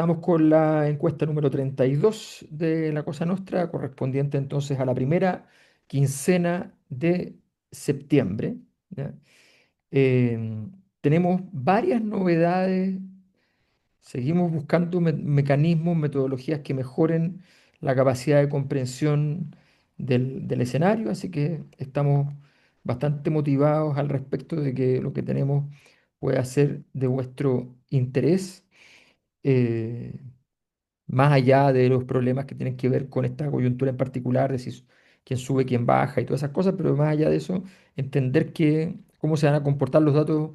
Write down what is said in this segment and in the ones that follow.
Estamos con la encuesta número 32 de la Cosa Nostra, correspondiente entonces a la primera quincena de septiembre. ¿Ya? Tenemos varias novedades, seguimos buscando mecanismos, metodologías que mejoren la capacidad de comprensión del escenario, así que estamos bastante motivados al respecto de que lo que tenemos pueda ser de vuestro interés. eh, Más allá de los problemas que tienen que ver con esta coyuntura en particular, de si quién sube, quién baja y todas esas cosas, pero más allá de eso, entender que cómo se van a comportar los datos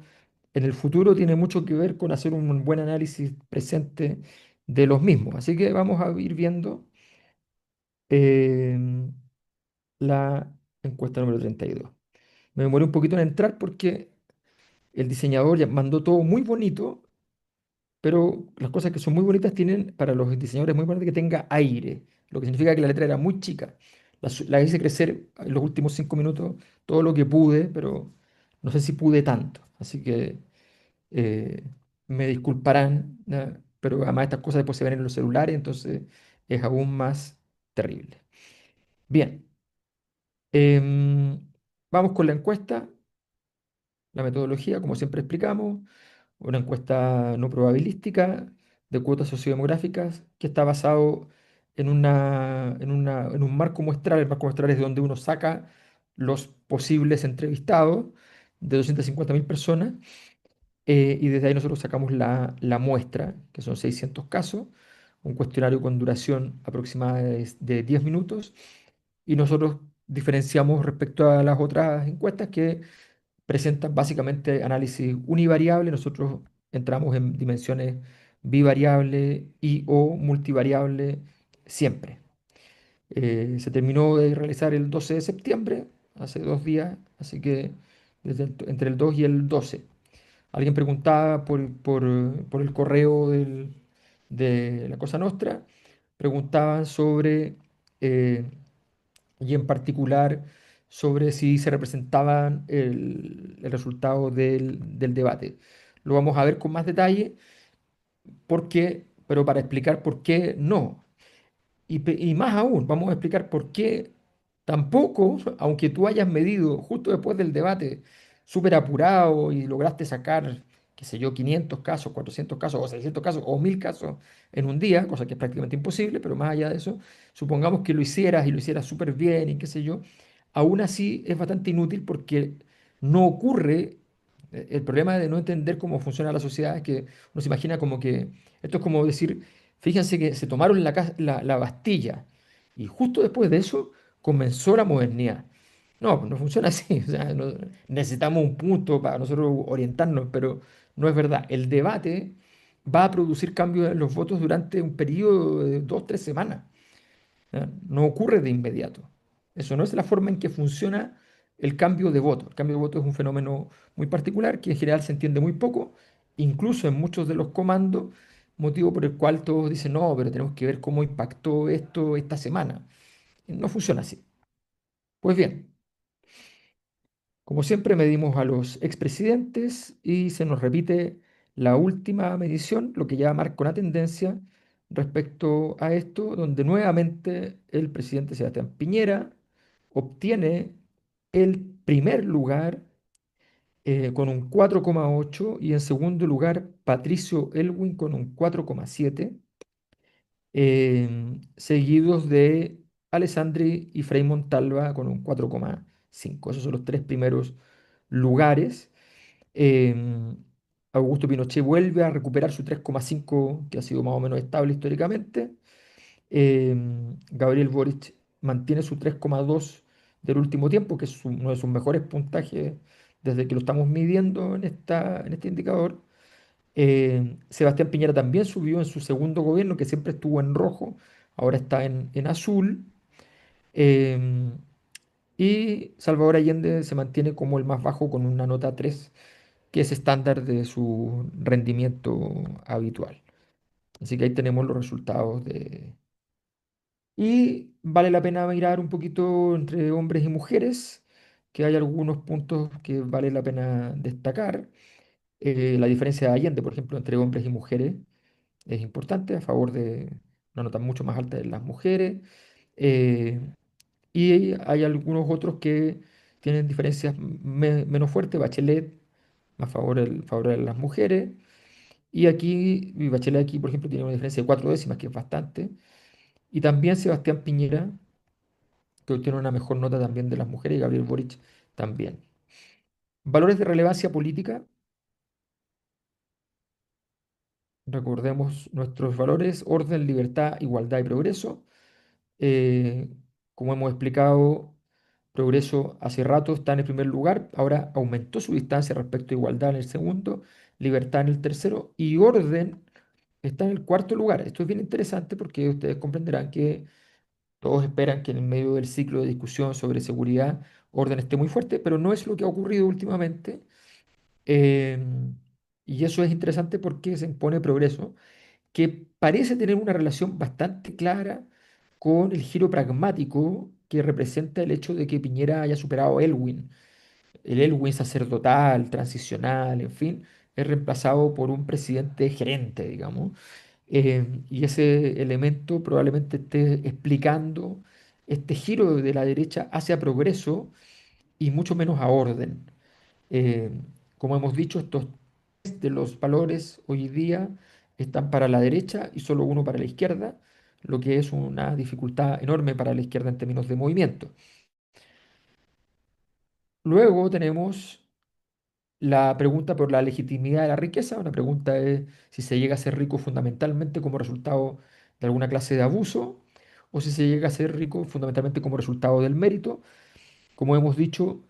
en el futuro tiene mucho que ver con hacer un buen análisis presente de los mismos. Así que vamos a ir viendo em, la encuesta número 32. Me demoré un poquito en entrar porque el diseñador ya mandó todo muy bonito, pero las cosas que son muy bonitas tienen, para los diseñadores, muy importante que tenga aire, lo que significa que la letra era muy chica. La hice crecer en los últimos 5 minutos todo lo que pude, pero no sé si pude tanto. Así que eh, me disculparán, ¿ya? Pero además estas cosas después se ven en los celulares, entonces es aún más terrible. Bien, em, vamos con la encuesta, la metodología, como siempre explicamos. Una encuesta no probabilística de cuotas sociodemográficas que está basado en un marco muestral. El marco muestral es de donde uno saca los posibles entrevistados de 250.000 personas, y desde ahí nosotros sacamos la muestra, que son 600 casos, un cuestionario con duración aproximada de 10 minutos, y nosotros diferenciamos respecto a las otras encuestas que presentan básicamente análisis univariable. Nosotros entramos en dimensiones bivariable y o multivariable siempre. Se terminó de realizar el 12 de septiembre, hace 2 días, así que entre el 2 y el 12. Alguien preguntaba por el correo de la Cosa Nostra, preguntaban sobre eh, y en particular sobre si se representaban el resultado del debate. Lo vamos a ver con más detalle, pero para explicar por qué no. Y más aún, vamos a explicar por qué tampoco, aunque tú hayas medido justo después del debate, súper apurado y lograste sacar, qué sé yo, 500 casos, 400 casos, o 600 casos, o 1000 casos en un día, cosa que es prácticamente imposible, pero más allá de eso, supongamos que lo hicieras y lo hicieras súper bien y qué sé yo, aún así es bastante inútil porque no ocurre. El problema de no entender cómo funciona la sociedad es que uno se imagina como que esto es como decir: fíjense que se tomaron la Bastilla y justo después de eso comenzó la modernidad. No, pues no funciona así. O sea, necesitamos un punto para nosotros orientarnos, pero no es verdad. El debate va a producir cambios en los votos durante un periodo de 2, 3 semanas. ¿Ya? No ocurre de inmediato. Eso no es la forma en que funciona el cambio de voto. El cambio de voto es un fenómeno muy particular que en general se entiende muy poco, incluso en muchos de los comandos, motivo por el cual todos dicen: no, pero tenemos que ver cómo impactó esto esta semana. No funciona así. Pues bien, como siempre medimos a los expresidentes y se nos repite la última medición, lo que ya marca una tendencia respecto a esto, donde nuevamente el presidente Sebastián Piñera obtiene el primer lugar, con un 4,8, y en segundo lugar Patricio Elwin con un 4,7, seguidos de Alessandri y Frei Montalva con un 4,5. Esos son los tres primeros lugares. Em, Augusto Pinochet vuelve a recuperar su 3,5, que ha sido más o menos estable históricamente. Gabriel Boric mantiene su 3,2 del último tiempo, que es uno de sus mejores puntajes desde que lo estamos midiendo en este indicador. Sebastián Piñera también subió en su segundo gobierno, que siempre estuvo en rojo, ahora está en azul. Em, y Salvador Allende se mantiene como el más bajo con una nota 3, que es estándar de su rendimiento habitual. Así que ahí tenemos los resultados de... Y vale la pena mirar un poquito entre hombres y mujeres, que hay algunos puntos que vale la pena destacar. La diferencia de Allende, por ejemplo, entre hombres y mujeres. es importante, a favor de una nota mucho más alta de las mujeres. eh, y hay algunos otros que tienen diferencias menos fuertes. Bachelet, a favor, favor de las mujeres. Y aquí, y Bachelet aquí, por ejemplo, tiene una diferencia de 4 décimas, que es bastante. Y también Sebastián Piñera, que obtiene una mejor nota también de las mujeres, y Gabriel Boric también. Valores de relevancia política. Recordemos nuestros valores: orden, libertad, igualdad y progreso. Eh, como hemos explicado, progreso hace rato está en el primer lugar, ahora aumentó su distancia respecto a igualdad en el segundo, libertad en el tercero y orden está en el cuarto lugar. Esto es bien interesante porque ustedes comprenderán que todos esperan que en el medio del ciclo de discusión sobre seguridad, orden esté muy fuerte, pero no es lo que ha ocurrido últimamente. Y eso es interesante porque se impone progreso, que parece tener una relación bastante clara con el giro pragmático que representa el hecho de que Piñera haya superado a Elwin. El Elwin sacerdotal, transicional, en fin, es reemplazado por un presidente gerente, digamos. Y ese elemento probablemente esté explicando este giro de la derecha hacia progreso y mucho menos a orden. Eh, como hemos dicho, estos de los valores hoy día están para la derecha y solo uno para la izquierda, lo que es una dificultad enorme para la izquierda en términos de movimiento. Luego tenemos la pregunta por la legitimidad de la riqueza. Una pregunta es si se llega a ser rico fundamentalmente como resultado de alguna clase de abuso o si se llega a ser rico fundamentalmente como resultado del mérito. Como hemos dicho,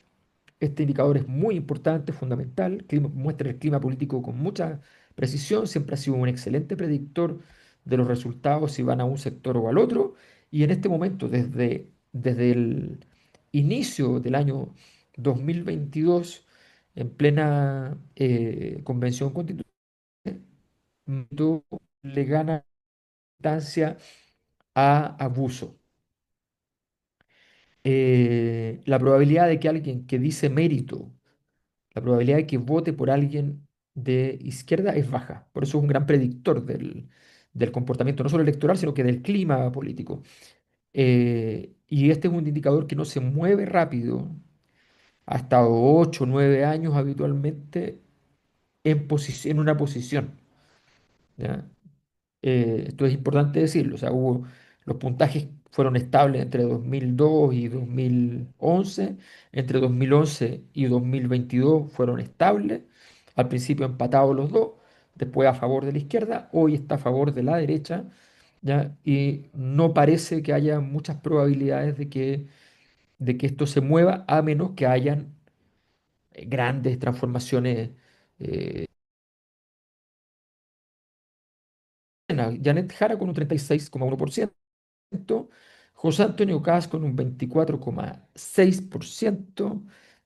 este indicador es muy importante, fundamental, muestra el clima político con mucha precisión, siempre ha sido un excelente predictor de los resultados si van a un sector o al otro, y en este momento, desde el inicio del año 2022, en plena convención constitucional, le gana instancia a abuso. La probabilidad de que alguien que dice mérito, la probabilidad de que vote por alguien de izquierda es baja. Por eso es un gran predictor del comportamiento, no solo electoral, sino que del clima político. Y este es un indicador que no se mueve rápido. Ha estado 8 o 9 años habitualmente en una posición. ¿Ya? Esto es importante decirlo. O sea, los puntajes fueron estables entre 2002 y 2011. Entre 2011 y 2022 fueron estables. Al principio empatados los dos, después a favor de la izquierda, hoy está a favor de la derecha, ¿ya? Y no parece que haya muchas probabilidades de que esto se mueva, a menos que hayan grandes transformaciones. Janet Jara con un 36,1%. José Antonio Caz con un 24,6%,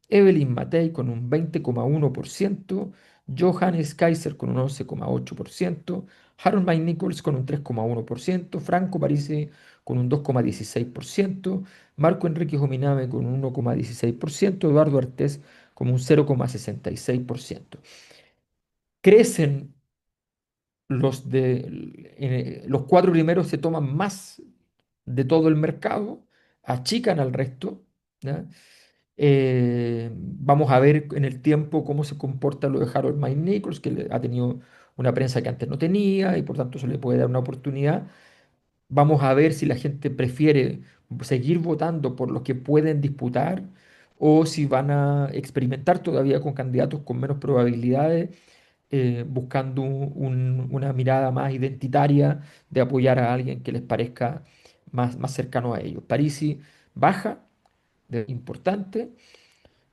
Evelyn Matei con un 20,1%, Johannes Kaiser con un 11,8%, Harold Mike Nichols con un 3,1%, Franco Parisi con un 2,16%, Marco Enrique Jominame con un 1,16%, Eduardo Artés con un 0,66%. Crecen los cuatro primeros, se toman más de todo el mercado, achican al resto, ¿ya? Vamos a ver en el tiempo cómo se comporta lo de Harold Mike Nichols, que ha tenido una prensa que antes no tenía y por tanto se le puede dar una oportunidad. Vamos a ver si la gente prefiere seguir votando por los que pueden disputar o si van a experimentar todavía con candidatos con menos probabilidades, buscando una mirada más identitaria de apoyar a alguien que les parezca más cercano a ellos. Parisi baja, importante.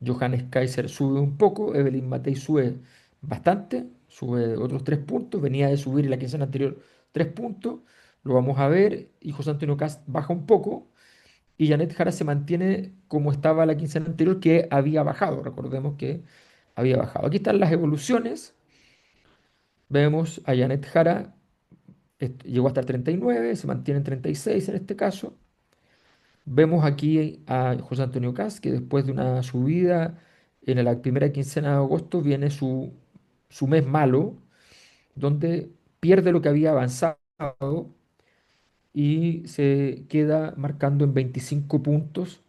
Johannes Kaiser sube un poco. Evelyn Matei sube bastante, sube otros 3 puntos. Venía de subir en la quincena anterior 3 puntos. Lo vamos a ver. Y José Antonio Cast baja un poco. Y Janet Jara se mantiene como estaba la quincena anterior, que había bajado. Recordemos que había bajado. Aquí están las evoluciones. Vemos a Janet Jara, llegó hasta el 39, se mantiene en 36 en este caso. Vemos aquí a José Antonio Caz, que después de una subida en la primera quincena de agosto viene su mes malo, donde pierde lo que había avanzado y se queda marcando en 25 puntos,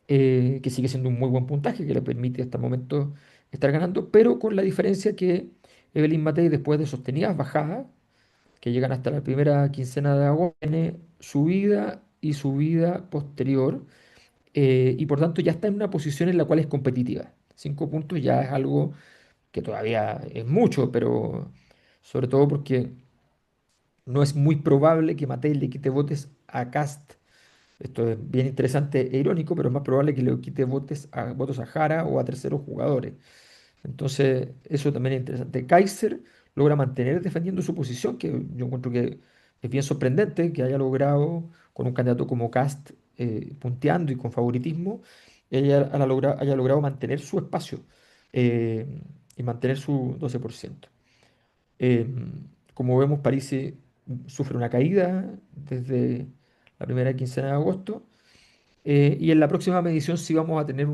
que sigue siendo un muy buen puntaje que le permite hasta el momento estar ganando, pero con la diferencia que Evelyn Matei, después de sostenidas bajadas, que llegan hasta la primera quincena de agosto, tiene subida y subida posterior, y por tanto ya está en una posición en la cual es competitiva. 5 puntos ya es algo que todavía es mucho, pero sobre todo porque no es muy probable que Matei le quite votos a Cast. Esto es bien interesante e irónico, pero es más probable que le quite votos a Jara o a terceros jugadores. Entonces, eso también es interesante. Kaiser logra mantener defendiendo su posición, que yo encuentro que es bien sorprendente que haya logrado, con un candidato como Kast punteando y con favoritismo, ella haya logrado mantener su espacio, eh, y mantener su 12%. Eh, Como vemos, París sufre una caída desde la primera quincena de agosto, y en la próxima medición sí vamos a tener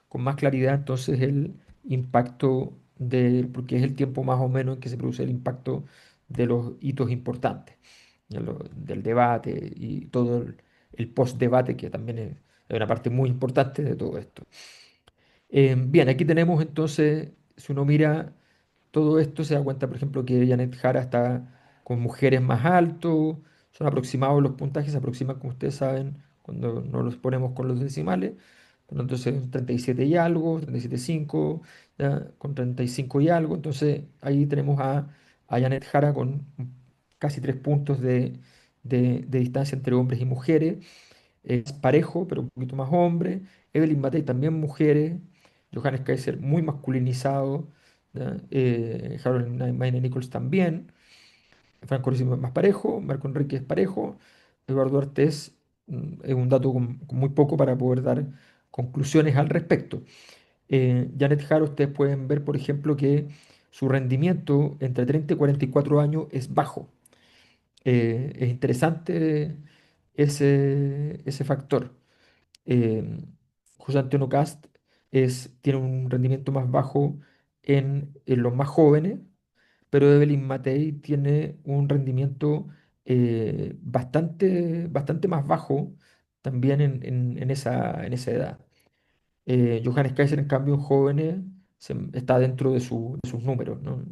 con más claridad entonces el impacto porque es el tiempo más o menos en que se produce el impacto de los hitos importantes, del debate y todo el post-debate, que también es una parte muy importante de todo esto. Bien, aquí tenemos entonces, si uno mira todo esto, se da cuenta, por ejemplo, que Janet Jara está con mujeres más altos, son aproximados los puntajes, se aproximan, como ustedes saben, cuando no los ponemos con los decimales, pero entonces 37 y algo, 37,5, ya, con 35 y algo, entonces ahí tenemos a Janet Jara con casi 3 puntos de distancia entre hombres y mujeres, es parejo, pero un poquito más hombre. Evelyn Matei también mujeres. Johannes Kaiser muy masculinizado. ¿Ya? Harold Mayne Nichols también. Franco Ricci más parejo. Marco Enrique es parejo. Eduardo Artés es un dato con muy poco para poder dar conclusiones al respecto. Janet Jara, ustedes pueden ver, por ejemplo, que su rendimiento entre 30 y 44 años es bajo. Es interesante ese factor. eh, José Antonio Cast tiene un rendimiento más bajo en los más jóvenes, pero Evelyn Matei tiene un rendimiento bastante más bajo también en esa edad. Johannes Kaiser, en cambio, en jóvenes está dentro de sus números, ¿no?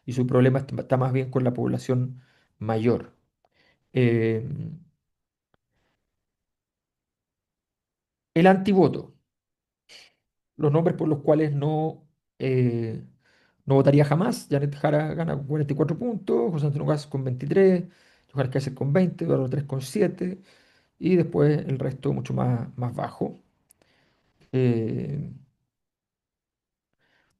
Y su problema está más bien con la población mayor. Eh, el antivoto. Los nombres por los cuales no votaría jamás. Janet Jara gana con 44 puntos, José Antonio Gas con 23, Johannes Kaiser con 20, Eduardo 3 con 7, y después el resto mucho más bajo. Eh,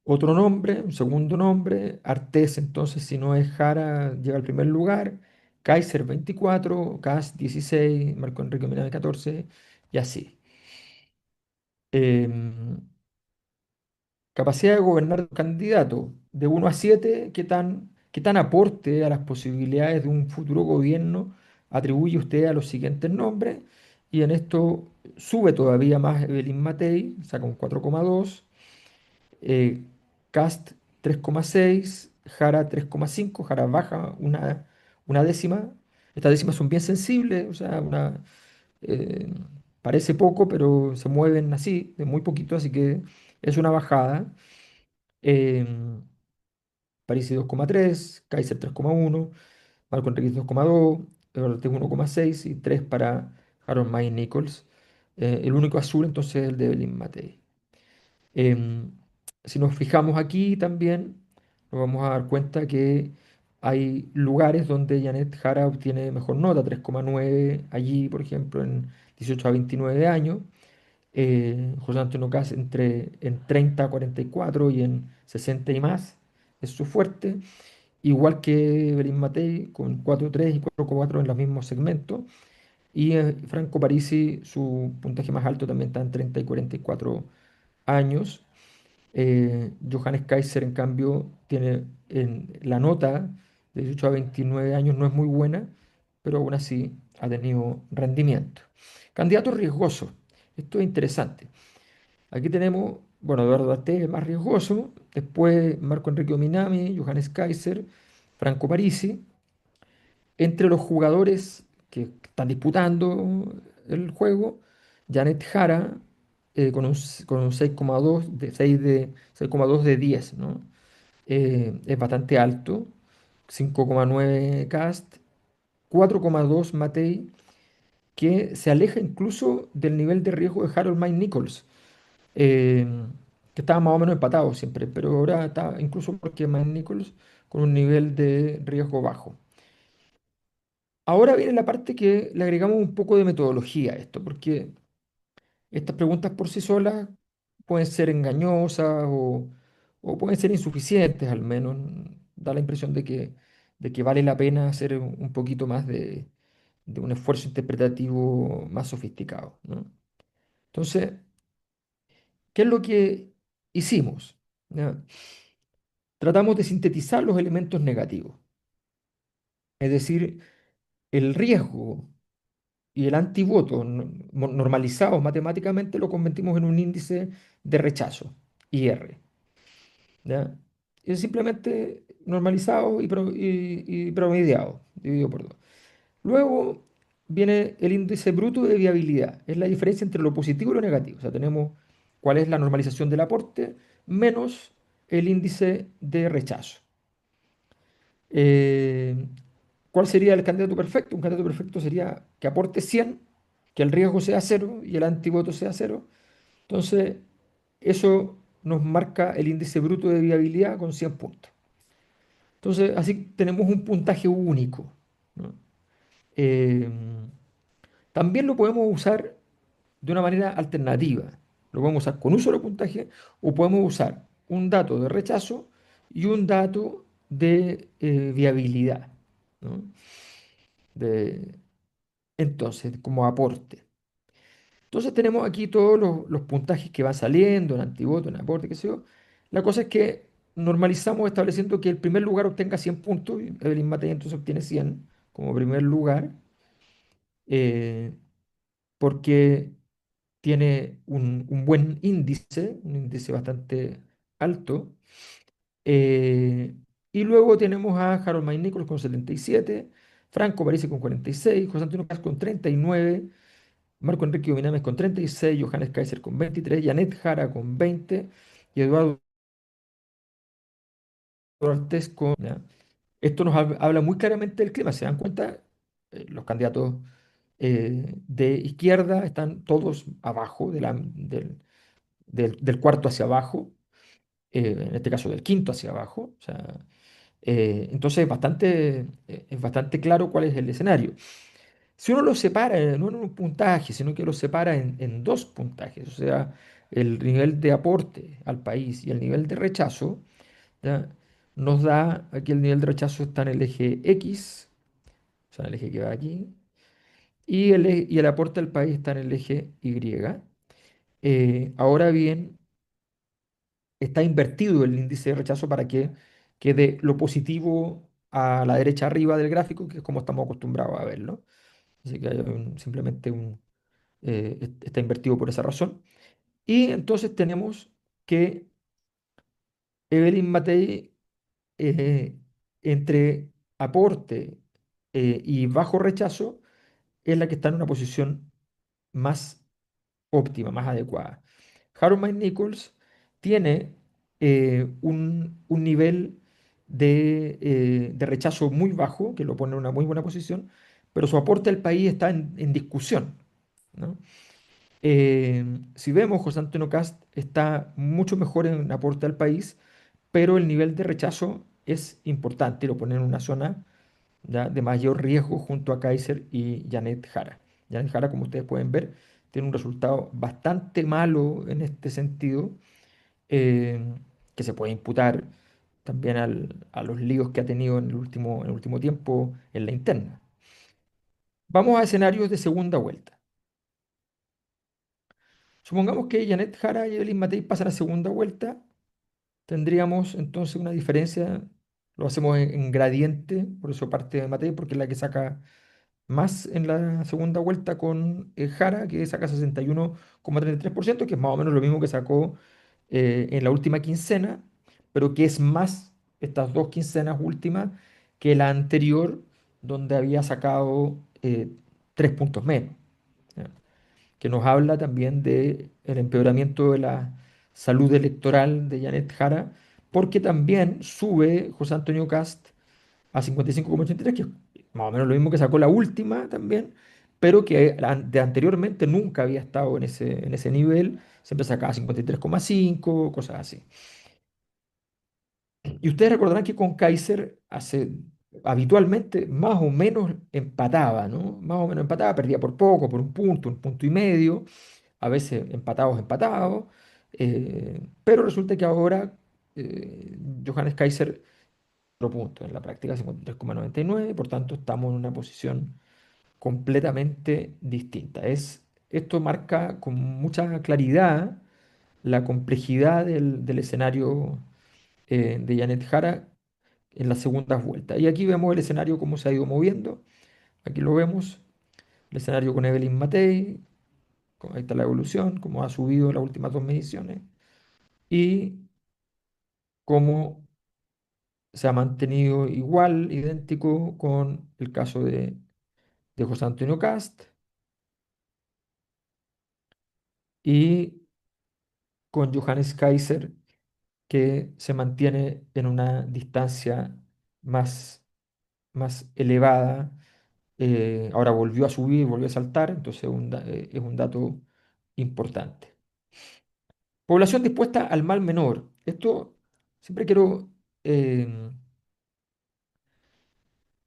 Otro nombre, un segundo nombre, Artés, entonces si no es Jara, llega al primer lugar, Kaiser 24, Gas 16, Marco Enrique Minami 14, y así. Em, Capacidad de gobernar un candidato de 1 a 7, ¿qué tan aporte a las posibilidades de un futuro gobierno atribuye usted a los siguientes nombres? Y en esto sube todavía más Evelyn Matei, saca un 4,2, eh, Cast 3,6, Jara 3,5, Jara baja una décima. Estas décimas son bien sensibles, o sea, eh, parece poco, pero se mueven así, de muy poquito, así que es una bajada. em, Parisi 2,3, Kaiser 3,1, Marco Enriquez 2,2, Ortega 1,6 y 3 para Harold May Nichols. El único azul entonces es el de Evelyn Matei. Em, si nos fijamos aquí también, nos vamos a dar cuenta que hay lugares donde Janet Jara obtiene mejor nota, 3,9 allí, por ejemplo, en 18 a 29 años. José Antonio Caz en 30 a 44 y en 60 y más es su fuerte, igual que Berín Matei con 4,3 y 4,4 en los mismos segmentos. Y Franco Parisi, su puntaje más alto también está en 30 y 44 años. Johannes Kaiser, en cambio, tiene la nota de 18 a 29 años, no es muy buena, pero aún así ha tenido rendimiento. Candidato riesgoso. Esto es interesante. Aquí tenemos, bueno, Eduardo Arte, el más riesgoso, después Marco Enrique Minami, Johannes Kaiser, Franco Parisi. Entre los jugadores que están disputando el juego, Janet Jara con un 6,2 6,2 de 10, ¿no? Es bastante alto, 5,9 Cast, 4,2 Matei, que se aleja incluso del nivel de riesgo de Harold Mike Nichols, eh, que estaba más o menos empatado siempre, pero ahora está incluso porque Mike Nichols con un nivel de riesgo bajo. Ahora viene la parte que le agregamos un poco de metodología a esto, porque estas preguntas por sí solas pueden ser engañosas o pueden ser insuficientes al menos. Da la impresión de que vale la pena hacer un poquito más de un esfuerzo interpretativo más sofisticado, ¿no? Entonces, ¿qué es lo que hicimos? ¿Ya? Tratamos de sintetizar los elementos negativos, es decir, el riesgo y el antivoto normalizado matemáticamente lo convertimos en un índice de rechazo, IR, ¿ya? Es simplemente normalizado y promediado, dividido por 2. Luego viene el índice bruto de viabilidad, es la diferencia entre lo positivo y lo negativo. O sea, tenemos cuál es la normalización del aporte menos el índice de rechazo. Eh, ¿Cuál sería el candidato perfecto? Un candidato perfecto sería que aporte 100, que el riesgo sea cero y el antivoto sea cero. Entonces, eso nos marca el índice bruto de viabilidad con 100 puntos. Entonces, así tenemos un puntaje único, ¿no? Eh, También lo podemos usar de una manera alternativa. Lo podemos usar con un solo puntaje o podemos usar un dato de rechazo y un dato de viabilidad, ¿no? De, entonces, como aporte. Entonces tenemos aquí todos los puntajes que van saliendo, en antivoto, en aporte, qué sé yo. La cosa es que normalizamos estableciendo que el primer lugar obtenga 100 puntos, y Evelyn Matei entonces obtiene 100 como primer lugar, eh, porque tiene un buen índice, un índice bastante alto. eh, y luego tenemos a Harold May Nichols con 77, Franco Parisi con 46, José Antonio Caz con 39, Marco Enrique Dominames con 36, Johannes Kaiser con 23, Janet Jara con 20 y Eduardo Ortiz con... ¿ya? Esto nos habla muy claramente del clima. ¿Se dan cuenta? Los candidatos de izquierda están todos abajo del cuarto hacia abajo, en este caso del quinto hacia abajo. O sea, entonces es bastante claro cuál es el escenario. Si uno los separa, no en un puntaje, sino que los separa en dos puntajes, o sea, el nivel de aporte al país y el nivel de rechazo, ¿ya? Nos da, aquí el nivel de rechazo está en el eje X, o sea, en el eje que va aquí, y el aporte al país está en el eje Y. Ahora bien, está invertido el índice de rechazo para que quede lo positivo a la derecha arriba del gráfico, que es como estamos acostumbrados a verlo. Así que hay simplemente está invertido por esa razón. Y entonces tenemos que Evelyn Matei, eh, entre aporte y bajo rechazo, es la que está en una posición más óptima, más adecuada. Harold Mike Nichols tiene un nivel de rechazo muy bajo, que lo pone en una muy buena posición, pero su aporte al país está en discusión, ¿no? Si vemos, José Antonio Cast está mucho mejor en aporte al país, pero el nivel de rechazo es importante, lo pone en una zona, ¿ya?, de mayor riesgo junto a Kaiser y Janet Jara. Janet Jara, como ustedes pueden ver, tiene un resultado bastante malo en este sentido, eh, que se puede imputar también a los líos que ha tenido en el último tiempo en la interna. Vamos a escenarios de segunda vuelta. Supongamos que Janet Jara y Evelyn Matei pasan a segunda vuelta. Tendríamos entonces una diferencia, lo hacemos en gradiente, por eso parte de Matei, porque es la que saca más en la segunda vuelta con Jara, que saca 61,33%, que es más o menos lo mismo que sacó en la última quincena, pero que es más estas dos quincenas últimas que la anterior, donde había sacado 3 puntos menos, ¿ya? Que nos habla también del empeoramiento de la salud electoral de Janet Jara, porque también sube José Antonio Cast a 55,83, que es más o menos lo mismo que sacó la última también, pero que de anteriormente nunca había estado en ese nivel, siempre sacaba 53,5, cosas así. Y ustedes recordarán que con Kaiser habitualmente más o menos empataba, ¿no? Más o menos empataba, perdía por poco, por un punto y medio, a veces empatados, pero resulta que ahora Johannes Kaiser otro punto, en la práctica 53,99, por tanto estamos en una posición completamente distinta. Esto marca con mucha claridad la complejidad del escenario de Janet Jara en las segundas vueltas. Y aquí vemos el escenario cómo se ha ido moviendo. Aquí lo vemos, el escenario con Evelyn Matei, ahí está la evolución, cómo ha subido las últimas dos mediciones y cómo se ha mantenido igual, idéntico con el caso de José Antonio Cast y con Johannes Kaiser, que se mantiene en una distancia más, más elevada. Ahora volvió a subir, volvió a saltar, entonces es un dato importante. Población dispuesta al mal menor. Esto siempre quiero... eh,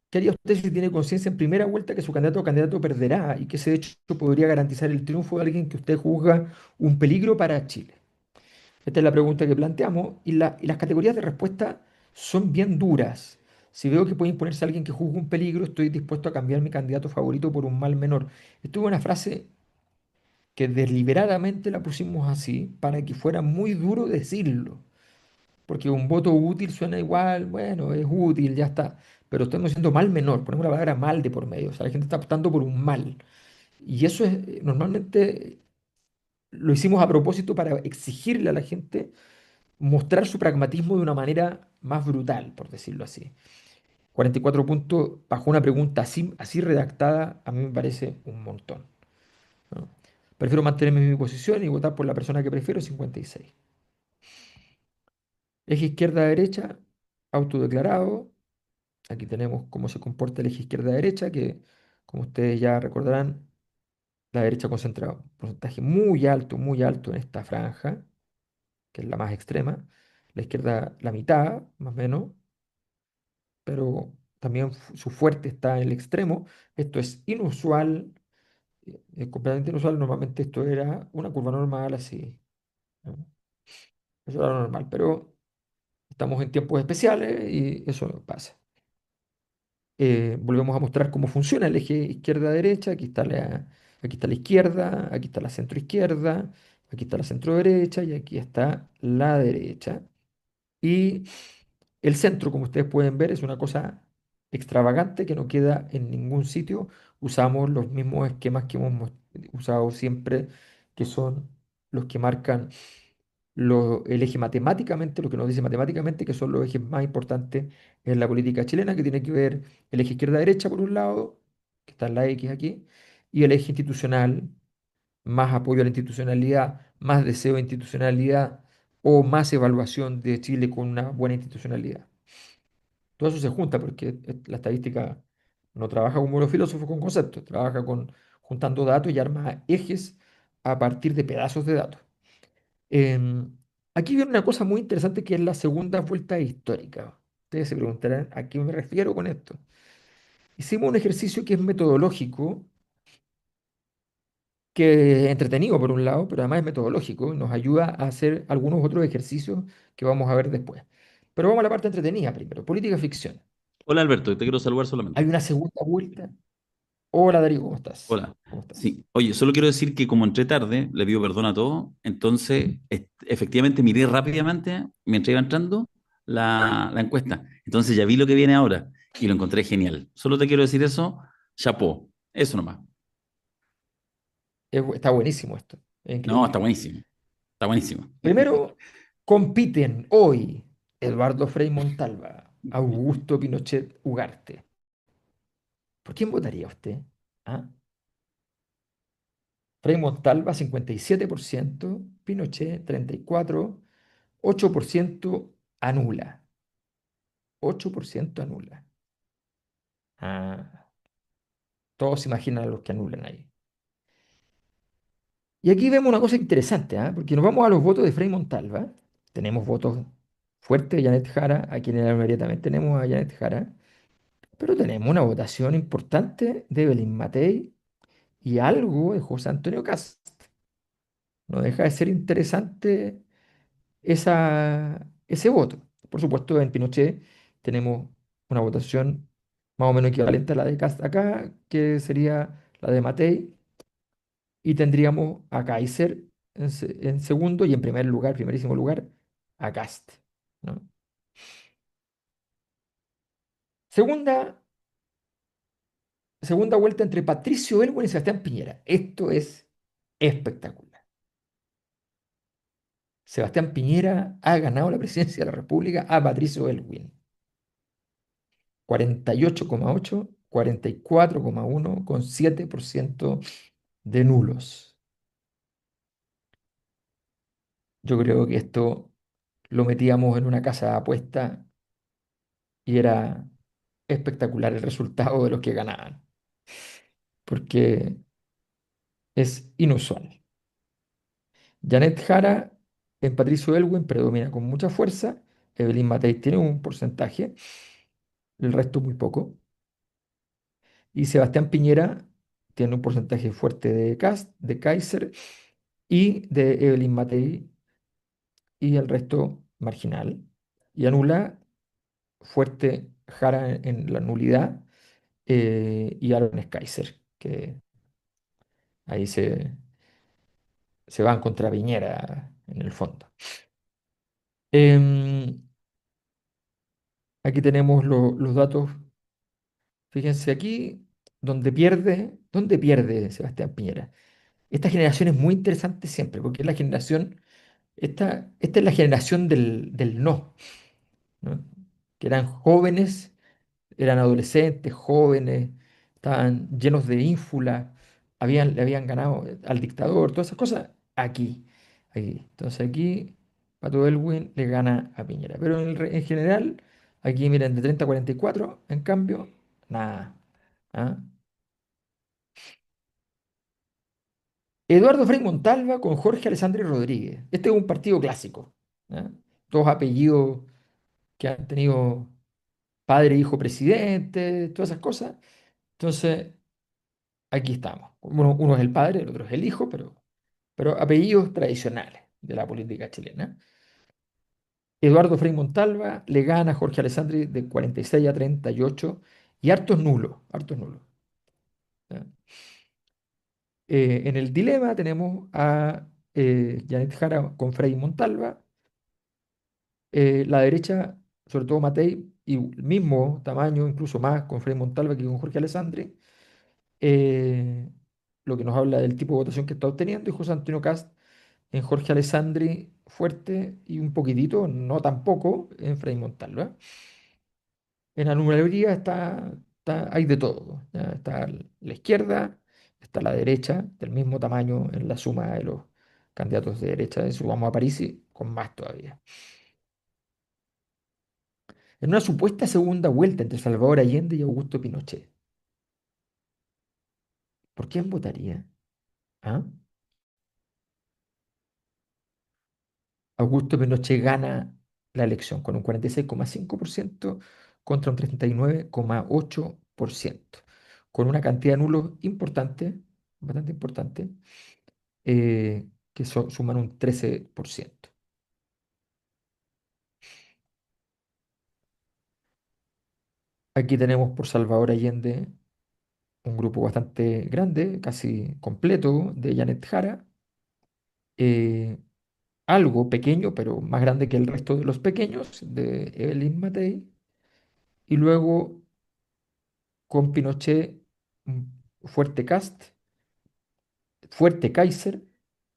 ¿Qué haría usted si tiene conciencia en primera vuelta que su candidato o candidato perderá y que ese hecho podría garantizar el triunfo de alguien que usted juzga un peligro para Chile? Esta es la pregunta que planteamos y las categorías de respuesta son bien duras. Si veo que puede imponerse alguien que juzgue un peligro, estoy dispuesto a cambiar mi candidato favorito por un mal menor. Esto es una frase que deliberadamente la pusimos así para que fuera muy duro decirlo, porque un voto útil suena igual, bueno, es útil, ya está. Pero estamos diciendo mal menor, ponemos la palabra mal de por medio, o sea, la gente está optando por un mal. Y eso es, normalmente lo hicimos a propósito para exigirle a la gente mostrar su pragmatismo de una manera más brutal, por decirlo así. 44 puntos bajo una pregunta así redactada, a mí me parece un montón, ¿no? Prefiero mantenerme en mi posición y votar por la persona que prefiero, 56. Eje izquierda-derecha, autodeclarado. Aquí tenemos cómo se comporta el eje izquierda-derecha, que como ustedes ya recordarán, la derecha concentra un porcentaje muy alto en esta franja, que es la más extrema. La izquierda la mitad, más o menos, pero también su fuerte está en el extremo. Esto es inusual, es completamente inusual. Normalmente esto era una curva normal así, ¿no? Eso era lo normal, pero estamos en tiempos especiales y eso no pasa. Volvemos a mostrar cómo funciona el eje izquierda-derecha. Aquí está la izquierda, aquí está la centroizquierda, aquí está la centroderecha y aquí está la derecha. Y el centro, como ustedes pueden ver, es una cosa extravagante que no queda en ningún sitio. Usamos los mismos esquemas que hemos usado siempre, que son los que marcan el eje matemáticamente, lo que nos dice matemáticamente que son los ejes más importantes en la política chilena, que tiene que ver el eje izquierda-derecha por un lado, que está en la X aquí, y el eje institucional, más apoyo a la institucionalidad, más deseo de institucionalidad o más evaluación de Chile con una buena institucionalidad. Todo eso se junta porque la estadística no trabaja como los filósofos con conceptos, trabaja juntando datos y arma ejes a partir de pedazos de datos. Em, Aquí viene una cosa muy interesante que es la segunda vuelta histórica. Ustedes se preguntarán a qué me refiero con esto. Hicimos un ejercicio que es metodológico, que es entretenido por un lado, pero además es metodológico y nos ayuda a hacer algunos otros ejercicios que vamos a ver después. Pero vamos a la parte entretenida primero, política ficción. Hola Alberto, te quiero saludar Hay solamente. una segunda vuelta. Hola Darío, ¿cómo estás? Hola. ¿Cómo estás? Sí, oye, solo quiero decir que como entré tarde, le pido perdón a todos, entonces efectivamente miré rápidamente mientras iba entrando la encuesta. Entonces ya vi lo que viene ahora y lo encontré genial. Solo te quiero decir eso, chapó, eso nomás. Está buenísimo esto, es No, increíble. está buenísimo. Primero, compiten hoy Eduardo Frei Montalva, Augusto Pinochet Ugarte. ¿Por quién votaría usted? ¿Ah? Frei Montalva, 57%, Pinochet, 34%, 8% anula. 8% anula. Ah, todos se imaginan a los que anulan ahí. Y aquí vemos una cosa interesante, ¿ah? Porque nos vamos a los votos de Frei Montalva. Tenemos votos fuertes de Janet Jara, aquí en la mayoría también tenemos a Janet Jara, pero tenemos una votación importante de Evelyn Matei y algo de José Antonio Cast. No deja de ser interesante ese voto. Por supuesto, en Pinochet tenemos una votación más o menos equivalente a la de Cast acá, que sería la de Matei, y tendríamos a Kaiser en segundo y en primer lugar, primerísimo lugar, a Cast, ¿no? Segunda, segunda vuelta entre Patricio Elwin y Sebastián Piñera. Esto es espectacular. Sebastián Piñera ha ganado la presidencia de la República a Patricio Elwin. 48,8, 44,1 con 7% de nulos. Yo creo que esto lo metíamos en una casa de apuesta y era espectacular el resultado de los que ganaban, porque es inusual. Janet Jara en Patricio Elwin predomina con mucha fuerza, Evelyn Matei tiene un porcentaje, el resto muy poco, y Sebastián Piñera tiene un porcentaje fuerte de Kast, de Kaiser y de Evelyn Matei y el resto marginal. Y anula fuerte Jara en la nulidad y Aaron Kaiser, que ahí se van contra Piñera en el fondo. Em, Aquí tenemos los datos. Fíjense aquí donde pierde Sebastián Piñera. Esta generación es muy interesante siempre, porque es la generación, esta es la generación del no, ¿no? Que eran jóvenes, eran adolescentes, jóvenes, estaban llenos de ínfula, le habían ganado al dictador, todas esas cosas, aquí. Entonces aquí Pato Elwin le gana a Piñera. Pero en general, aquí miren, de 30 a 44, en cambio, nada. ¿Ah? Eduardo Frei Montalva con Jorge Alessandri Rodríguez. Este es un partido clásico. ¿Ah? Dos apellidos que han tenido padre, hijo, presidente, todas esas cosas. Entonces, aquí estamos. Uno es el padre, el otro es el hijo, pero apellidos tradicionales de la política chilena. Eduardo Frei Montalva le gana a Jorge Alessandri de 46 a 38 y hartos nulos, hartos nulos. ¿Ya? En el dilema tenemos a Janet Jara con Frei Montalva, la derecha, sobre todo Matei, y el mismo tamaño, incluso más con Frei Montalva que con Jorge Alessandri, eh, lo que nos habla del tipo de votación que está obteniendo, y José Antonio Cast en Jorge Alessandri fuerte y un poquitito, no tampoco, en Frei Montalva. En la numeralia hay de todo. ¿Ya? Está la izquierda, está la derecha, del mismo tamaño en la suma de los candidatos de derecha. Eso vamos a París y con más todavía. En una supuesta segunda vuelta entre Salvador Allende y Augusto Pinochet, ¿por quién votaría? ¿Ah? Augusto Pinochet gana la elección con un 46,5% contra un 39,8%, con una cantidad de nulos importante, bastante importante, que suman un 13%. Aquí tenemos por Salvador Allende un grupo bastante grande, casi completo, de Janet Jara, eh, algo pequeño, pero más grande que el resto de los pequeños, de Evelyn Matei, y luego con Pinochet, fuerte Cast, fuerte Kaiser,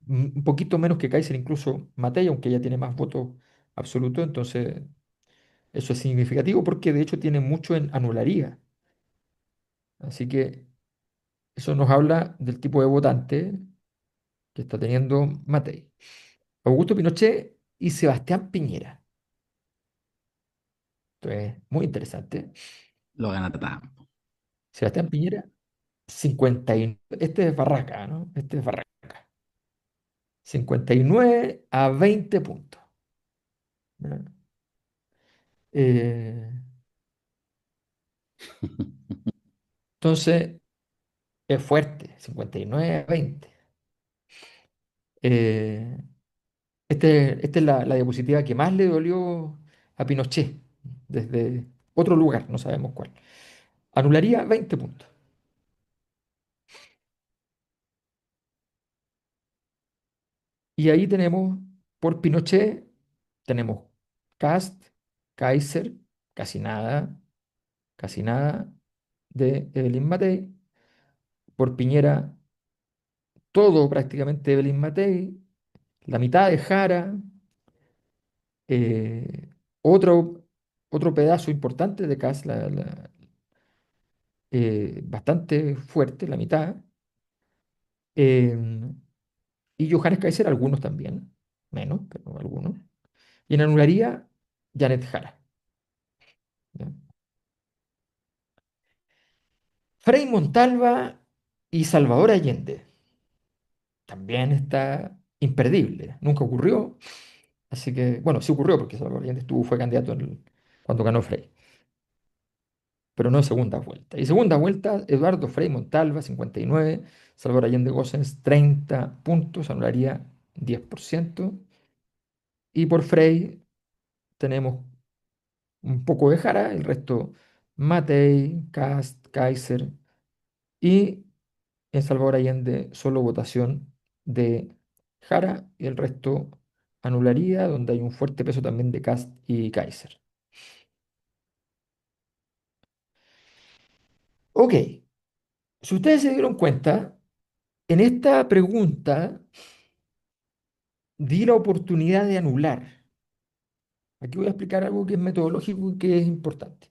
un poquito menos que Kaiser, incluso Matei, aunque ya tiene más votos absolutos, entonces eso es significativo porque de hecho tiene mucho en anularía. Así que eso nos habla del tipo de votante que está teniendo Matei. Augusto Pinochet y Sebastián Piñera. Esto es muy interesante. Lo gana Tatán. Sebastián Piñera, 59. Este es Barraca, ¿no? Este es Barraca. 59 a 20 puntos. ¿Ya? Eh, entonces, es fuerte, 59 a 20. Eh, esta es la diapositiva que más le dolió a Pinochet, desde otro lugar, no sabemos cuál. Anularía 20 puntos. Y ahí tenemos, por Pinochet, tenemos Cast, Kaiser, casi nada de Evelyn Matei. Por Piñera, todo prácticamente de Evelyn Matei. La mitad de Jara. eh, otro, otro pedazo importante de Kast, bastante fuerte, la mitad. em, y Johannes Kaiser, algunos también, menos, pero algunos. Y en anularía, Janet Jara. ¿Ya? Frei Montalva y Salvador Allende. También está imperdible. Nunca ocurrió. Así que, bueno, sí ocurrió porque Salvador Allende fue candidato cuando ganó Frei, pero no en segunda vuelta. Y segunda vuelta, Eduardo Frei Montalva, 59, Salvador Allende Gossens, 30 puntos, anularía 10%. Y por Frei tenemos un poco de Jara, el resto Matei, Kast, Kaiser y en Salvador Allende solo votación de Jara y el resto anularía, donde hay un fuerte peso también de Kast y Kaiser. Ok, si ustedes se dieron cuenta, en esta pregunta di la oportunidad de anular. Aquí voy a explicar algo que es metodológico y que es importante.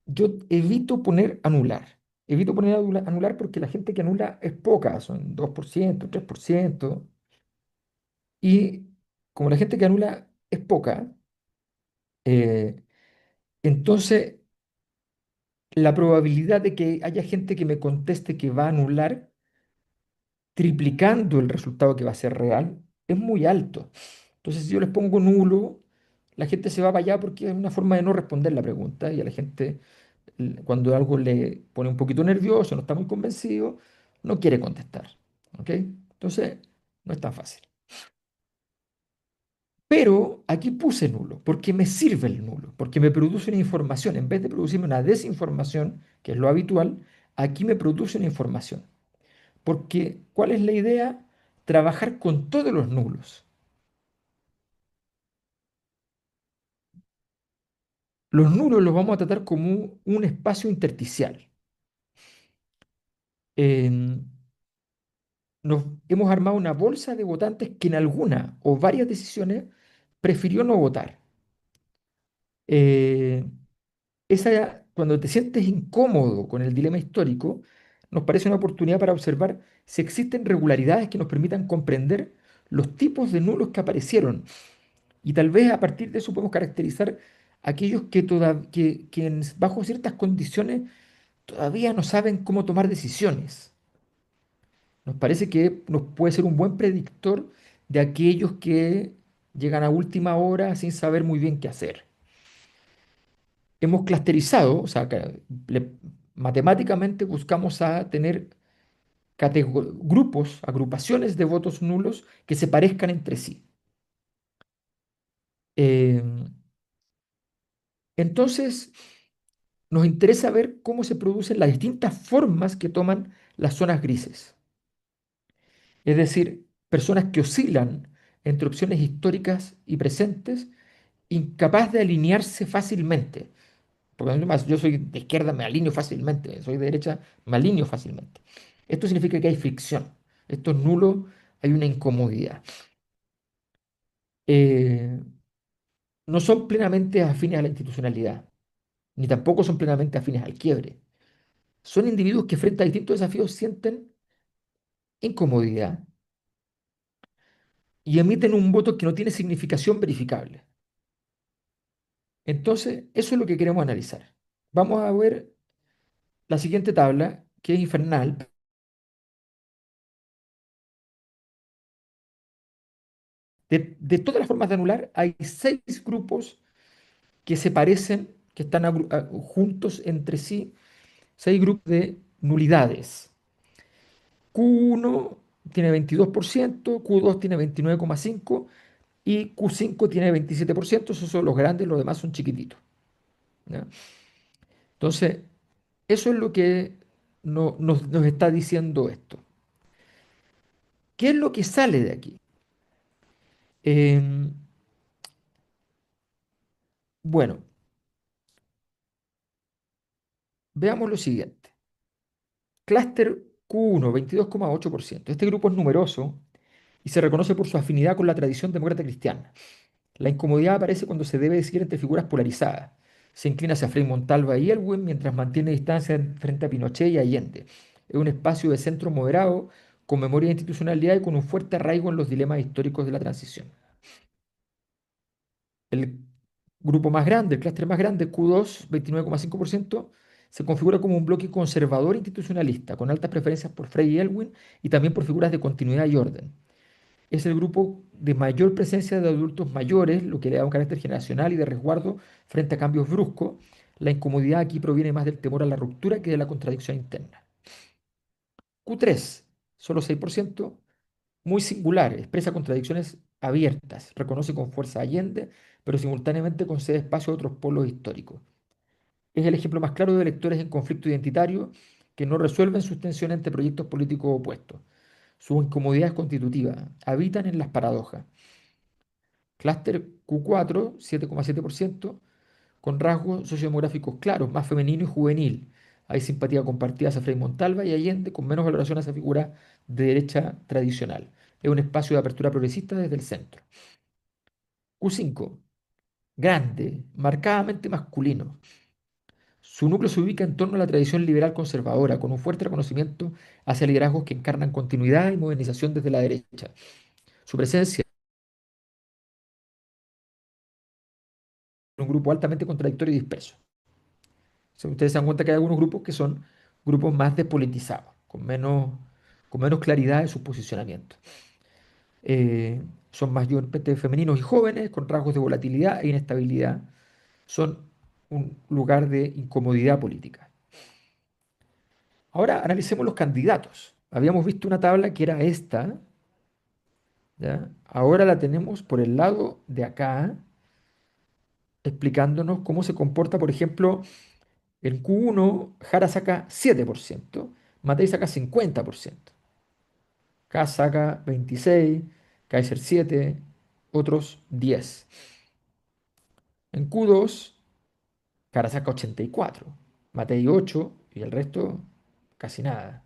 Yo evito poner anular. Evito poner anular porque la gente que anula es poca, son 2%, 3%. Y como la gente que anula es poca, eh, entonces la probabilidad de que haya gente que me conteste que va a anular, triplicando el resultado que va a ser real, es muy alto. Entonces, si yo les pongo nulo, la gente se va para allá porque es una forma de no responder la pregunta y a la gente, cuando algo le pone un poquito nervioso, no está muy convencido, no quiere contestar. ¿Ok? Entonces, no es tan fácil. Pero aquí puse nulo, porque me sirve el nulo, porque me produce una información. En vez de producirme una desinformación, que es lo habitual, aquí me produce una información. Porque, ¿cuál es la idea? Trabajar con todos los nulos. Los nulos los vamos a tratar como un espacio intersticial. En- Nos hemos armado una bolsa de votantes que en alguna o varias decisiones prefirió no votar. Eh, cuando te sientes incómodo con el dilema histórico, nos parece una oportunidad para observar si existen regularidades que nos permitan comprender los tipos de nulos que aparecieron. Y tal vez a partir de eso podemos caracterizar aquellos que bajo ciertas condiciones todavía no saben cómo tomar decisiones. Nos parece que nos puede ser un buen predictor de aquellos que llegan a última hora sin saber muy bien qué hacer. Hemos clusterizado, o sea, matemáticamente buscamos a tener grupos, agrupaciones de votos nulos que se parezcan entre sí. Eh, entonces, nos interesa ver cómo se producen las distintas formas que toman las zonas grises. Es decir, personas que oscilan entre opciones históricas y presentes, incapaz de alinearse fácilmente. Porque además yo soy de izquierda, me alineo fácilmente, soy de derecha, me alineo fácilmente. Esto significa que hay fricción. Esto es nulo, hay una incomodidad. Eh, no son plenamente afines a la institucionalidad, ni tampoco son plenamente afines al quiebre. son individuos que frente a distintos desafíos sienten incomodidad y emiten un voto que no tiene significación verificable. Entonces, eso es lo que queremos analizar. Vamos a ver la siguiente tabla, que es infernal. De todas las formas de anular, hay seis grupos que se parecen, que están juntos entre sí, seis grupos de nulidades. Q1 tiene 22%, Q2 tiene 29,5% y Q5 tiene 27%. Esos son los grandes, los demás son chiquititos. ¿Ya? Entonces, eso es lo que nos está diciendo esto. ¿Qué es lo que sale de aquí? Em, bueno, veamos lo siguiente. Clúster Q1, 22,8%. Este grupo es numeroso y se reconoce por su afinidad con la tradición demócrata cristiana. La incomodidad aparece cuando se debe decidir entre figuras polarizadas. Se inclina hacia Frei Montalva y Elwin mientras mantiene distancia frente a Pinochet y Allende. Es un espacio de centro moderado, con memoria de institucionalidad y con un fuerte arraigo en los dilemas históricos de la transición. El grupo más grande, el clúster más grande, Q2, 29,5%, se configura como un bloque conservador institucionalista, con altas preferencias por Frei y Elwin y también por figuras de continuidad y orden. Es el grupo de mayor presencia de adultos mayores, lo que le da un carácter generacional y de resguardo frente a cambios bruscos. La incomodidad aquí proviene más del temor a la ruptura que de la contradicción interna. Q3, solo 6%, muy singular, expresa contradicciones abiertas, reconoce con fuerza a Allende, pero simultáneamente concede espacio a otros polos históricos. Es el ejemplo más claro de electores en conflicto identitario que no resuelven sus tensiones entre proyectos políticos opuestos. Su incomodidad es constitutiva, habitan en las paradojas. Clúster Q4, 7,7%, con rasgos sociodemográficos claros, más femenino y juvenil. Hay simpatía compartida hacia Frei Montalva y Allende, con menos valoración hacia figuras de derecha tradicional. Es un espacio de apertura progresista desde el centro. Q5, grande, marcadamente masculino. Su núcleo se ubica en torno a la tradición liberal conservadora, con un fuerte reconocimiento hacia liderazgos que encarnan continuidad y modernización desde la derecha. Su presencia en un grupo altamente contradictorio y disperso. O sea, ustedes se dan cuenta que hay algunos grupos que son grupos más despolitizados, con menos claridad en su posicionamiento. Eh, Son mayormente femeninos y jóvenes, con rasgos de volatilidad e inestabilidad. Son un lugar de incomodidad política. Ahora analicemos los candidatos. Habíamos visto una tabla que era esta, ¿ya? Ahora la tenemos por el lado de acá, explicándonos cómo se comporta, por ejemplo, el Q1, Jara saca 7%, Matei saca 50%. K saca 26, Kaiser 7, otros 10. En Q2, Jara saca 84, Matei 8 y el resto casi nada.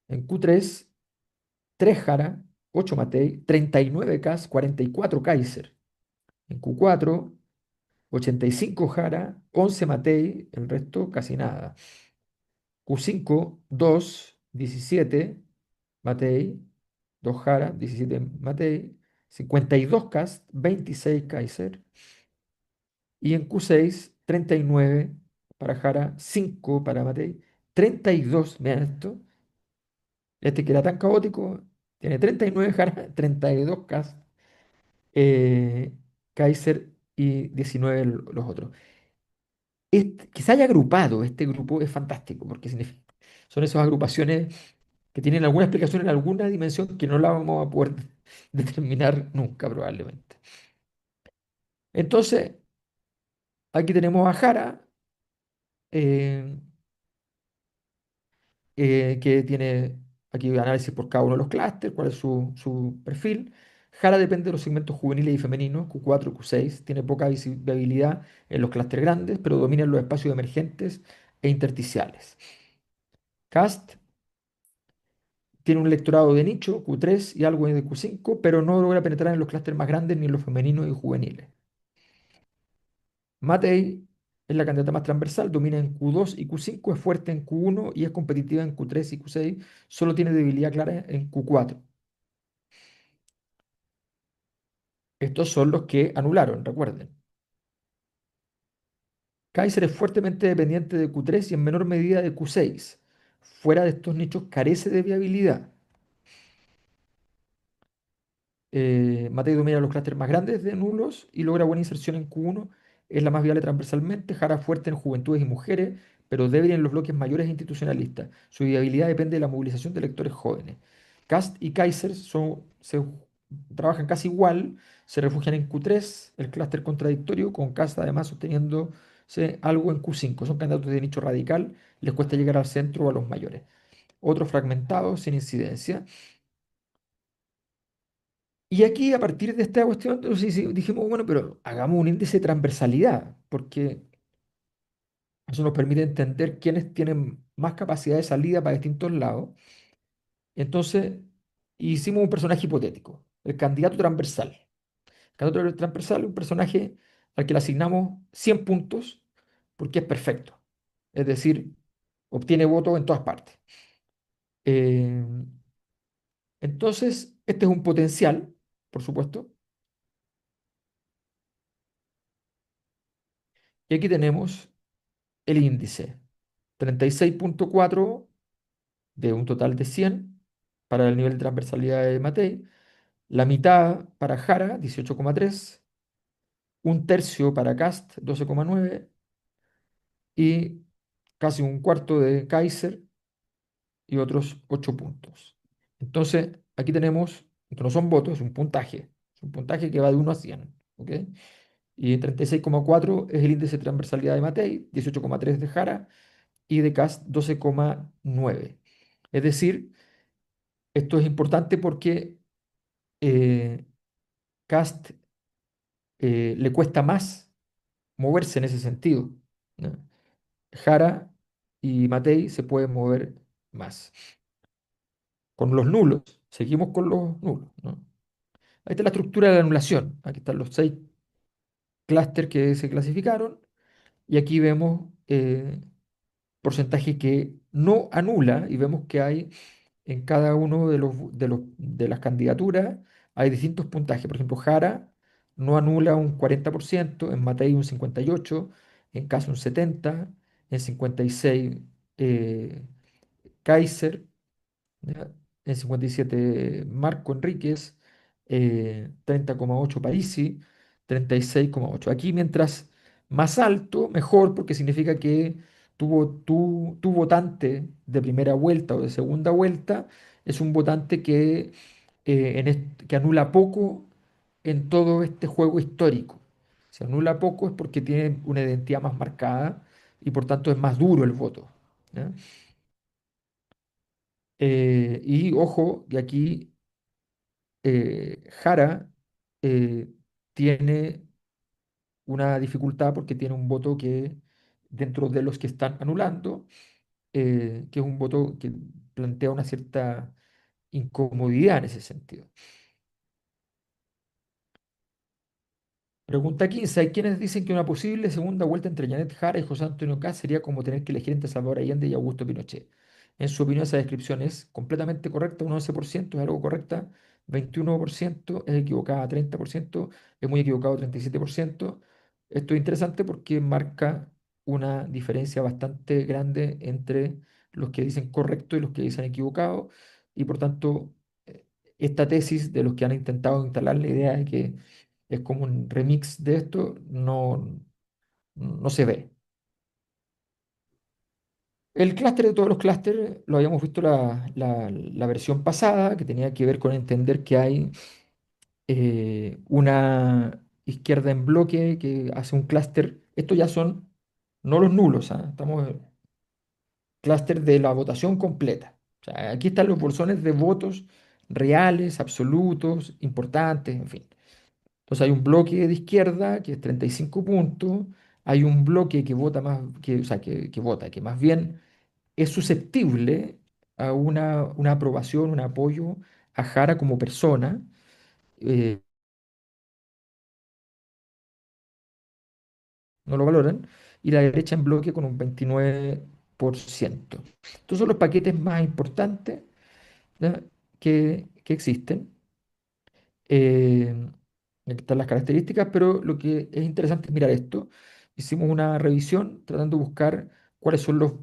En Q3, 3 Jara, 8 Matei, 39 Kas, 44 Kaiser. En Q4, 85 Jara, 11 Matei, el resto casi nada. Q5, 2, 17 Matei, 2 Jara, 17 Matei, 52 Cast, 26 Kaiser. Y en Q6, 39 para Jara, 5 para Matei, 32, vean esto, este que era tan caótico, tiene 39 Jara, 32 Cast, Kaiser y 19 los otros. Que se haya agrupado este grupo es fantástico, porque son esas agrupaciones que tienen alguna explicación en alguna dimensión que no la vamos a poder determinar nunca probablemente. Entonces, aquí tenemos a Jara, eh, que tiene aquí análisis por cada uno de los clústeres, cuál es su perfil. Jara depende de los segmentos juveniles y femeninos, Q4, Q6, tiene poca visibilidad en los clústeres grandes, pero domina en los espacios emergentes e intersticiales. Cast tiene un electorado de nicho, Q3 y algo de Q5, pero no logra penetrar en los clústeres más grandes ni en los femeninos y juveniles. Matei es la candidata más transversal, domina en Q2 y Q5, es fuerte en Q1 y es competitiva en Q3 y Q6, solo tiene debilidad clara en Q4. Estos son los que anularon, recuerden. Kaiser es fuertemente dependiente de Q3 y en menor medida de Q6. Fuera de estos nichos carece de viabilidad. Matei domina los clústeres más grandes de nulos y logra buena inserción en Q1. Es la más viable transversalmente. Jara fuerte en juventudes y mujeres, pero débil en los bloques mayores e institucionalistas. Su viabilidad depende de la movilización de electores jóvenes. Kast y Kaiser trabajan casi igual, se refugian en Q3, el clúster contradictorio, con Kast además sosteniéndose algo en Q5. Son candidatos de nicho radical, les cuesta llegar al centro o a los mayores. Otros fragmentados, sin incidencia. Y aquí, a partir de esta cuestión, entonces, sí, dijimos, bueno, pero hagamos un índice de transversalidad, porque eso nos permite entender quiénes tienen más capacidad de salida para distintos lados. Entonces, hicimos un personaje hipotético, el candidato transversal. El candidato transversal es un personaje al que le asignamos 100 puntos porque es perfecto. Es decir, obtiene votos en todas partes. Eh, entonces, este es un potencial, por supuesto. Y aquí tenemos el índice. 36,4 de un total de 100 para el nivel de transversalidad de Matei, la mitad para Jara, 18,3, un tercio para Cast, 12,9 y casi un cuarto de Kaiser y otros 8 puntos. Entonces, aquí tenemos, esto no son votos, es un puntaje que va de 1 a 100, ¿ok? Y 36,4 es el índice de transversalidad de Matei, 18,3 de Jara y de Cast 12,9. Es decir, esto es importante porque eh, Cast le cuesta más moverse en ese sentido, ¿no? Jara y Matei se pueden mover más. Con los nulos, seguimos con los nulos, ¿no? Ahí está la estructura de la anulación. Aquí están los 6 clústeres que se clasificaron y aquí vemos porcentaje que no anula y vemos que hay en cada uno de las candidaturas hay distintos puntajes. Por ejemplo, Jara no anula un 40%, en Matei un 58%, en Caso un 70%, en 56% Kaiser, ¿ya? En 57 Marco Enríquez, 30,8 Parisi, 36,8. Aquí mientras más alto, mejor, porque significa que tu votante de primera vuelta o de segunda vuelta es un votante que anula poco en todo este juego histórico. Si anula poco es porque tiene una identidad más marcada y por tanto es más duro el voto, ¿ya? Y ojo, que aquí Jara tiene una dificultad porque tiene un voto que, dentro de los que están anulando, que es un voto que plantea una cierta incomodidad en ese sentido. Pregunta 15. Hay quienes dicen que una posible segunda vuelta entre Janet Jara y José Antonio Kast sería como tener que elegir entre Salvador Allende y Augusto Pinochet. En su opinión, esa descripción es completamente correcta, un 11% es algo correcta, 21% es equivocada, 30% es muy equivocado, 37%. Esto es interesante porque marca una diferencia bastante grande entre los que dicen correcto y los que dicen equivocado, y por tanto, esta tesis de los que han intentado instalar la idea de que es como un remix de esto, no se ve. El clúster de todos los clústeres lo habíamos visto la versión pasada, que tenía que ver con entender que hay una izquierda en bloque que hace un clúster. Estos ya son no los nulos, ¿ah? Estamos en clúster de la votación completa. O sea, aquí están los bolsones de votos reales, absolutos, importantes, en fin. Entonces hay un bloque de izquierda que es 35 puntos, hay un bloque que vota más, o sea, que vota, que más bien es susceptible a una aprobación, un apoyo a Jara como persona, no lo valoran, y la derecha en bloque con un 29%. Estos son los paquetes más importantes, ¿ya? que existen. Aquí están las características, pero lo que es interesante es mirar esto. Hicimos una revisión tratando de buscar cuáles son los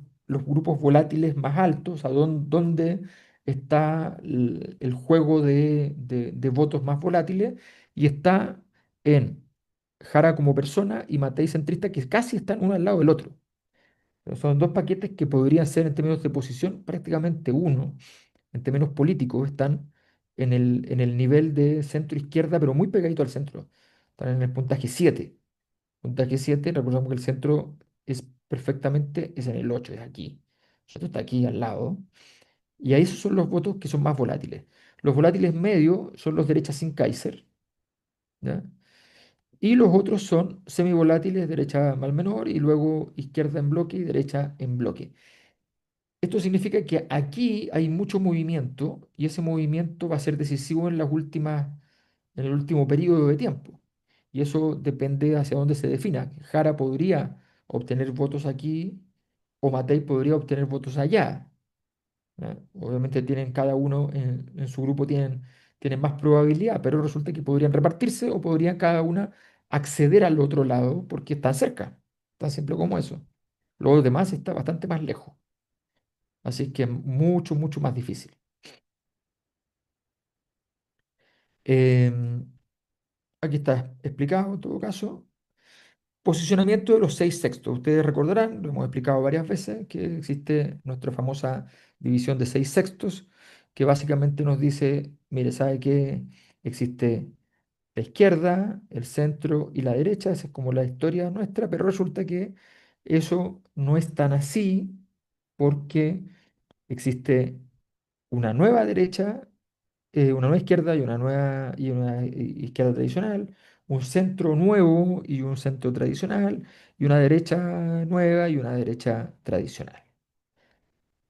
grupos volátiles más altos, a dónde está el juego de votos más volátiles, y está en Jara como persona y Matei centrista, que casi están uno al lado del otro. Pero son dos paquetes que podrían ser en términos de posición prácticamente uno. En términos políticos están en el nivel de centro izquierda, pero muy pegadito al centro. Están en el puntaje 7. Puntaje 7, recordamos que el centro es en el 8, es aquí. El centro está aquí al lado. Y ahí esos son los votos que son más volátiles. Los volátiles medios son los derechas sin Kaiser, ¿ya? Y los otros son semivolátiles, derecha mal menor, y luego izquierda en bloque y derecha en bloque. Esto significa que aquí hay mucho movimiento y ese movimiento va a ser decisivo en el último periodo de tiempo. Y eso depende hacia dónde se defina. Jara podría obtener votos aquí o Matei podría obtener votos allá, ¿ya? Obviamente tienen cada uno en su grupo tienen más probabilidad, pero resulta que podrían repartirse o podrían cada una acceder al otro lado porque están cerca. Tan simple como eso. Lo demás está bastante más lejos. Así que mucho, mucho más difícil. Em, Aquí está explicado en todo caso. Posicionamiento de los seis sextos. Ustedes recordarán, lo hemos explicado varias veces, que existe nuestra famosa división de seis sextos, que básicamente nos dice, mire, ¿sabe qué? Existe la izquierda, el centro y la derecha, esa es como la historia nuestra, pero resulta que eso no es tan así porque existe una nueva derecha, una nueva izquierda y una izquierda tradicional, un centro nuevo y un centro tradicional, y una derecha nueva y una derecha tradicional.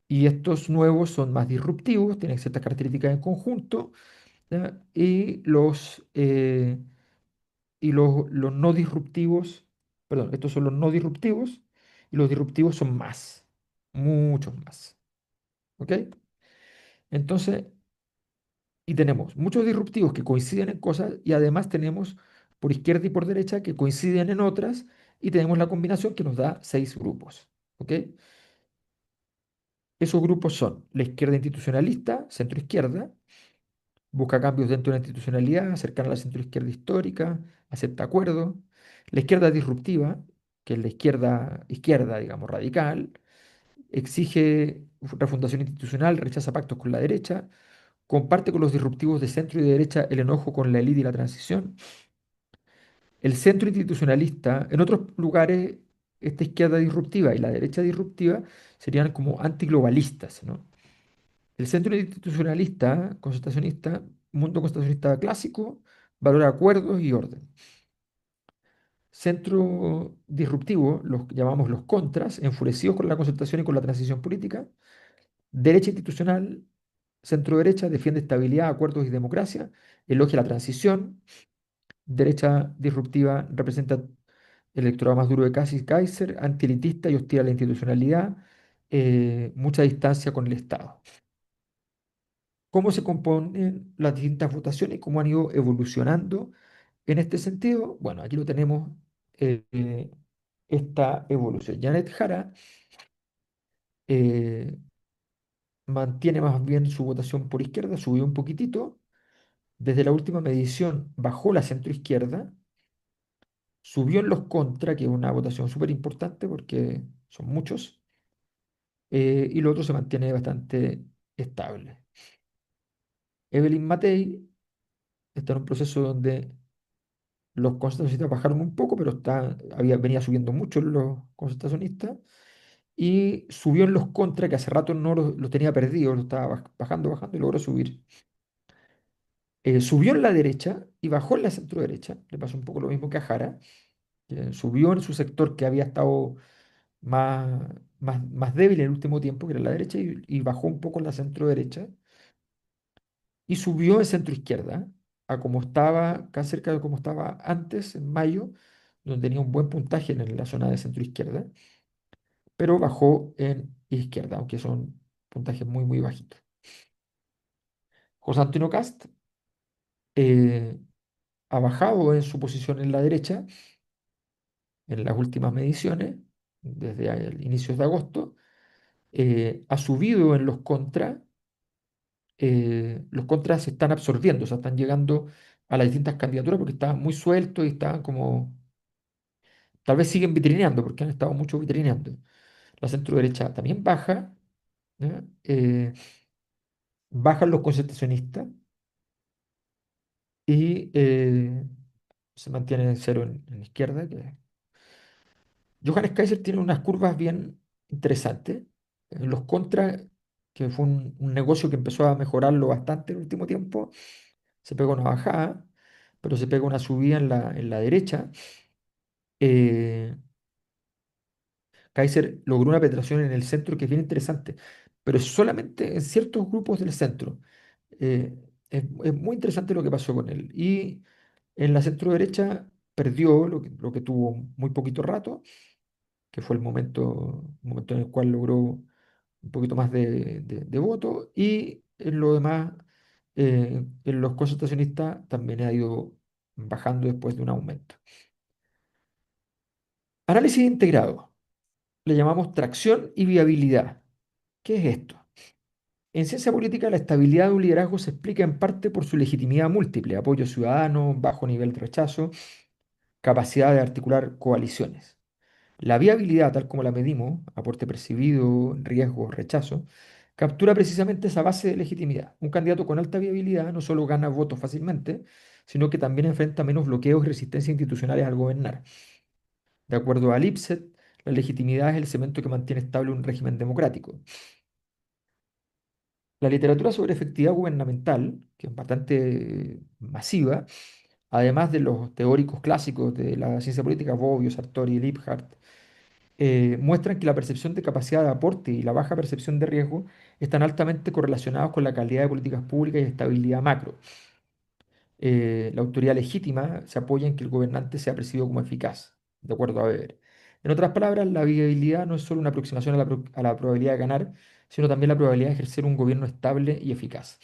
Y estos nuevos son más disruptivos, tienen ciertas características en conjunto, ¿ya? Y los no disruptivos, perdón, estos son los no disruptivos y los disruptivos son más, muchos más. ¿Ok? Entonces, y tenemos muchos disruptivos que coinciden en cosas y además tenemos por izquierda y por derecha que coinciden en otras y tenemos la combinación que nos da seis grupos. ¿Ok? Esos grupos son la izquierda institucionalista, centro izquierda, busca cambios dentro de la institucionalidad, cercana a la centro izquierda histórica, acepta acuerdos. La izquierda disruptiva, que es la izquierda, izquierda, digamos, radical, exige refundación institucional, rechaza pactos con la derecha, comparte con los disruptivos de centro y de derecha el enojo con la élite y la transición. El centro institucionalista, en otros lugares, esta izquierda disruptiva y la derecha disruptiva serían como antiglobalistas, ¿no? El centro institucionalista, concentracionista, mundo concentracionista clásico, valora acuerdos y orden. Centro disruptivo, los llamamos los contras, enfurecidos con la concentración y con la transición política. Derecha institucional, centro derecha, defiende estabilidad, acuerdos y democracia, elogia la transición. Derecha disruptiva representa el electorado más duro de Kaiser, antielitista y hostil a la institucionalidad, mucha distancia con el Estado. ¿Cómo se componen las distintas votaciones? ¿Cómo han ido evolucionando en este sentido? Bueno, aquí lo tenemos, esta evolución. Janet Jara eh, mantiene más bien su votación por izquierda, subió un poquitito. Desde la última medición bajó la centroizquierda, subió en los contra, que es una votación súper importante porque son muchos, y lo otro se mantiene bastante estable. Evelyn Matei está en un proceso donde los concentracionistas bajaron un poco, pero venía subiendo mucho los concentracionistas, y subió en los contra, que hace rato no lo tenía perdido, lo estaba bajando, bajando y logró subir. Subió en la derecha y bajó en la centro derecha, le pasó un poco lo mismo que a Jara, que subió en su sector que había estado más, más débil en el último tiempo, que era la derecha, y bajó un poco en la centro derecha, y subió en centro izquierda, a como estaba, casi cerca de como estaba antes, en mayo, donde tenía un buen puntaje en la zona de centro izquierda, pero bajó en izquierda, aunque son puntajes muy, muy bajitos. José Antonio Cast eh, ha bajado en su posición en la derecha en las últimas mediciones, desde inicios de agosto, ha subido en los contras se están absorbiendo, o sea, están llegando a las distintas candidaturas porque estaban muy sueltos y estaban como, tal vez siguen vitrineando porque han estado mucho vitrineando. La centro derecha también baja, ¿ya? Bajan los concentracionistas y se mantiene en cero en izquierda. Johannes Kaiser tiene unas curvas bien interesantes. En los contras, que fue un negocio que empezó a mejorarlo bastante en el último tiempo, se pega una bajada, pero se pega una subida en la derecha. Eh, Kaiser logró una penetración en el centro que es bien interesante, pero es solamente en ciertos grupos del centro. Es muy interesante lo que pasó con él. Y en la centro derecha perdió lo que tuvo muy poquito rato, que fue el momento en el cual logró un poquito más de voto. Y en lo demás, en los concentracionistas también ha ido bajando después de un aumento. Análisis integrado. Le llamamos tracción y viabilidad. ¿Qué es esto? En ciencia política, la estabilidad de un liderazgo se explica en parte por su legitimidad múltiple, apoyo ciudadano, bajo nivel de rechazo, capacidad de articular coaliciones. La viabilidad, tal como la medimos, aporte percibido, riesgo, rechazo, captura precisamente esa base de legitimidad. Un candidato con alta viabilidad no solo gana votos fácilmente, sino que también enfrenta menos bloqueos y resistencias institucionales al gobernar. De acuerdo a Lipset, la legitimidad es el cemento que mantiene estable un régimen democrático. La literatura sobre efectividad gubernamental, que es bastante masiva, además de los teóricos clásicos de la ciencia política, Bobbio, Sartori y Liebhardt, muestran que la percepción de capacidad de aporte y la baja percepción de riesgo están altamente correlacionados con la calidad de políticas públicas y estabilidad macro. La autoridad legítima se apoya en que el gobernante sea percibido como eficaz, de acuerdo a Weber. En otras palabras, la viabilidad no es solo una aproximación a la probabilidad de ganar, sino también la probabilidad de ejercer un gobierno estable y eficaz.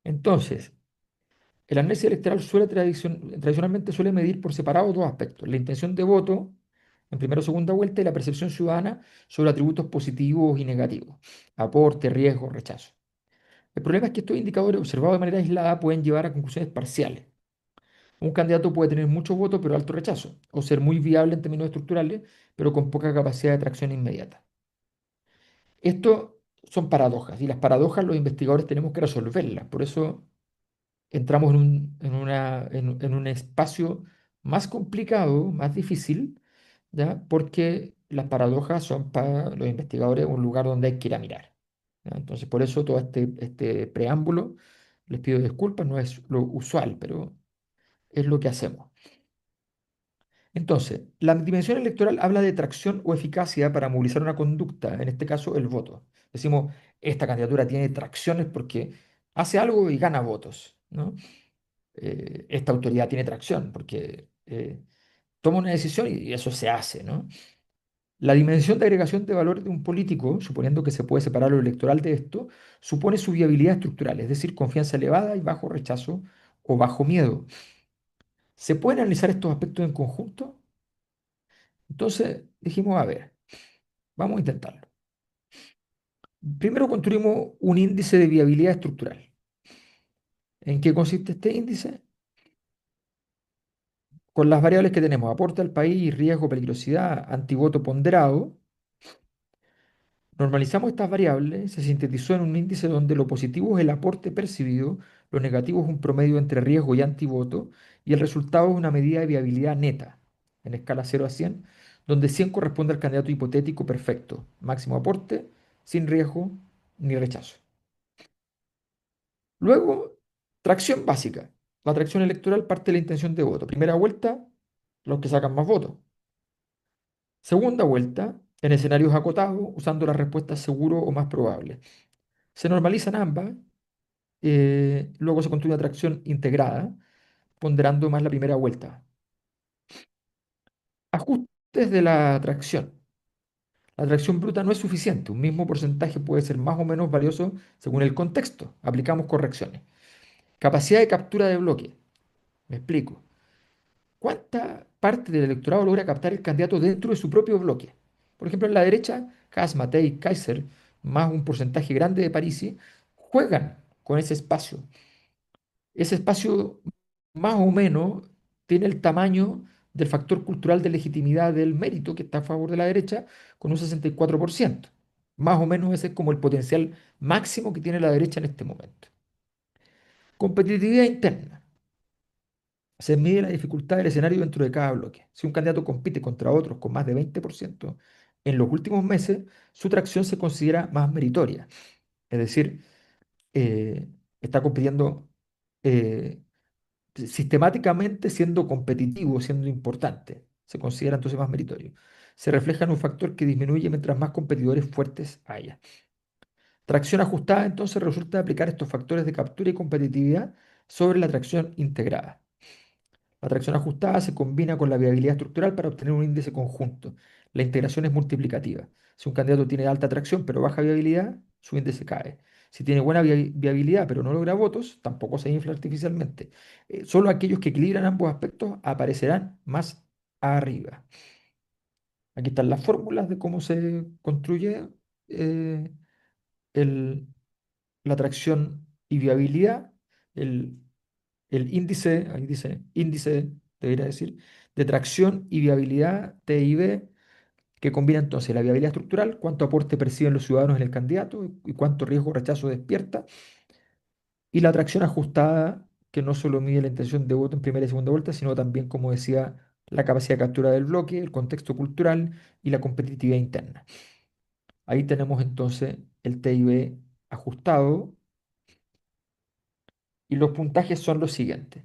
Entonces, el análisis electoral tradicionalmente suele medir por separado dos aspectos: la intención de voto en primera o segunda vuelta y la percepción ciudadana sobre atributos positivos y negativos, aporte, riesgo, rechazo. El problema es que estos indicadores observados de manera aislada pueden llevar a conclusiones parciales. Un candidato puede tener muchos votos pero alto rechazo, o ser muy viable en términos estructurales, pero con poca capacidad de atracción inmediata. Esto son paradojas, y las paradojas los investigadores tenemos que resolverlas. Por eso entramos en un espacio más complicado, más difícil, ¿ya? Porque las paradojas son para los investigadores un lugar donde hay que ir a mirar, ¿ya? Entonces, por eso todo este preámbulo, les pido disculpas, no es lo usual, pero es lo que hacemos. Entonces, la dimensión electoral habla de tracción o eficacia para movilizar una conducta, en este caso el voto. Decimos, esta candidatura tiene tracciones porque hace algo y gana votos, ¿no? Esta autoridad tiene tracción porque toma una decisión y eso se hace, ¿no? La dimensión de agregación de valor de un político, suponiendo que se puede separar lo electoral de esto, supone su viabilidad estructural, es decir, confianza elevada y bajo rechazo o bajo miedo. ¿Se pueden analizar estos aspectos en conjunto? Entonces dijimos, a ver, vamos a intentarlo. Primero construimos un índice de viabilidad estructural. ¿En qué consiste este índice? Con las variables que tenemos: aporte al país, riesgo, peligrosidad, antivoto ponderado. Normalizamos estas variables, se sintetizó en un índice donde lo positivo es el aporte percibido, lo negativo es un promedio entre riesgo y antivoto, y el resultado es una medida de viabilidad neta, en escala 0 a 100, donde 100 corresponde al candidato hipotético perfecto, máximo aporte, sin riesgo ni rechazo. Luego, tracción básica. La tracción electoral parte de la intención de voto. Primera vuelta, los que sacan más votos. Segunda vuelta, en escenarios acotados, usando las respuestas seguro o más probables. Se normalizan ambas, luego se construye una tracción integrada, ponderando más la primera vuelta. Ajustes de la tracción. La tracción bruta no es suficiente. Un mismo porcentaje puede ser más o menos valioso según el contexto. Aplicamos correcciones. Capacidad de captura de bloque. Me explico. ¿Cuánta parte del electorado logra captar el candidato dentro de su propio bloque? Por ejemplo, en la derecha, Kass, Matei, Kaiser, más un porcentaje grande de Parisi, juegan con ese espacio. Ese espacio más o menos tiene el tamaño del factor cultural de legitimidad del mérito que está a favor de la derecha con un 64%. Más o menos ese es como el potencial máximo que tiene la derecha en este momento. Competitividad interna. Se mide la dificultad del escenario dentro de cada bloque. Si un candidato compite contra otros con más de 20% en los últimos meses, su tracción se considera más meritoria. Es decir, está compitiendo eh, sistemáticamente siendo competitivo, siendo importante. Se considera entonces más meritorio. Se refleja en un factor que disminuye mientras más competidores fuertes haya. Tracción ajustada entonces resulta de aplicar estos factores de captura y competitividad sobre la tracción integrada. La tracción ajustada se combina con la viabilidad estructural para obtener un índice conjunto. La integración es multiplicativa. Si un candidato tiene alta tracción pero baja viabilidad, su índice cae. Si tiene buena viabilidad pero no logra votos, tampoco se infla artificialmente. Solo aquellos que equilibran ambos aspectos aparecerán más arriba. Aquí están las fórmulas de cómo se construye eh, el- la tracción y viabilidad. El, el índice, ahí dice índice, debería decir, de tracción y viabilidad TIV, que combina entonces la viabilidad estructural, cuánto aporte perciben los ciudadanos en el candidato y cuánto riesgo o rechazo despierta, y la tracción ajustada, que no solo mide la intención de voto en primera y segunda vuelta, sino también, como decía, la capacidad de captura del bloque, el contexto cultural y la competitividad interna. Ahí tenemos entonces el TIV ajustado y los puntajes son los siguientes.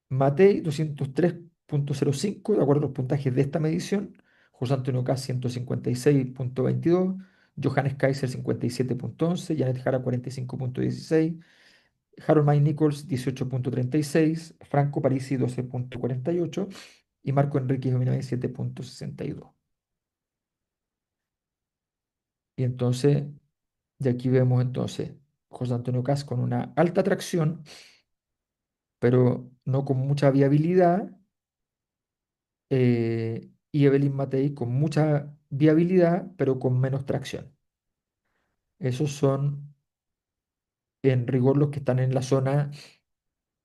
Matei 203,05 de acuerdo a los puntajes de esta medición. José Antonio Caz 156,22. Johannes Kaiser 57,11. Janet Jara 45,16. Harold May Nichols 18,36. Franco Parisi 12,48. Y Marco Enrique Jominay 7,62. Y entonces, de aquí vemos entonces José Antonio Caz con una alta atracción, pero no con mucha viabilidad, y Evelyn Matei con mucha viabilidad, pero con menos tracción. Esos son, en rigor, los que están en la zona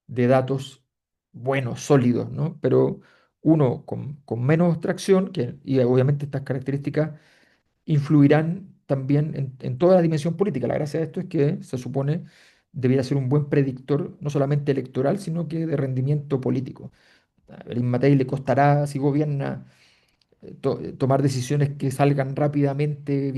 de datos buenos, sólidos, ¿no? Pero uno con menos tracción, y obviamente estas características influirán también en toda la dimensión política. La gracia de esto es que se supone debería ser un buen predictor, no solamente electoral, sino que de rendimiento político. A Evelyn Matei le costará, si gobierna, tomar decisiones que salgan rápidamente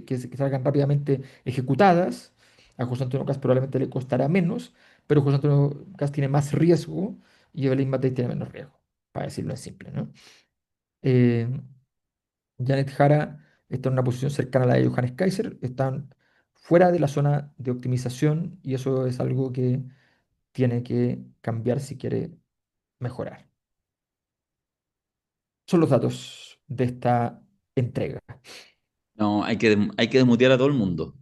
que salgan rápidamente ejecutadas. A José Antonio Caz probablemente le costará menos, pero José Antonio Caz tiene más riesgo y Evelyn Matei tiene menos riesgo, para decirlo en simple, ¿no? Eh, Janet Jara está en una posición cercana a la de Johannes Kaiser, están fuera de la zona de optimización y eso es algo que tiene que cambiar si quiere mejorar. Son los datos de esta entrega. No, hay que desmutear a todo el mundo.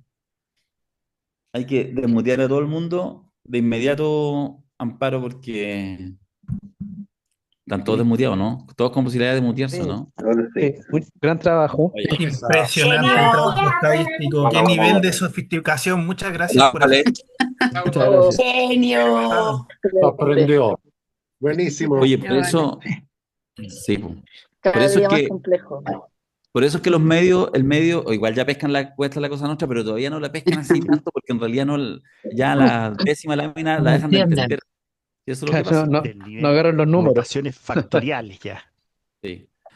Hay que desmutear a todo el mundo de inmediato, Amparo, porque están todos Sí, desmuteados, ¿no? Todos con posibilidad de mutearse, sí, ¿no? gran trabajo. Oye, Impresionante el Genial. trabajo estadístico. Qué vamos, nivel vamos. de sofisticación. Muchas gracias por hacer. Dale. Muchas gracias. Genio. Aprendió. Buenísimo. Oye, Qué por bueno. eso, sí, po. Por Cada eso es día más que, complejo. por eso es que los medios, el medio, o igual ya pescan la cuesta la cosa nuestra, pero todavía no la pescan así tanto, porque en realidad no, ya la décima lámina la No dejan de entienden. entender. Y eso es lo que Claro, pasa. no, del no nivel agarran los números. notaciones factoriales ya. Sí.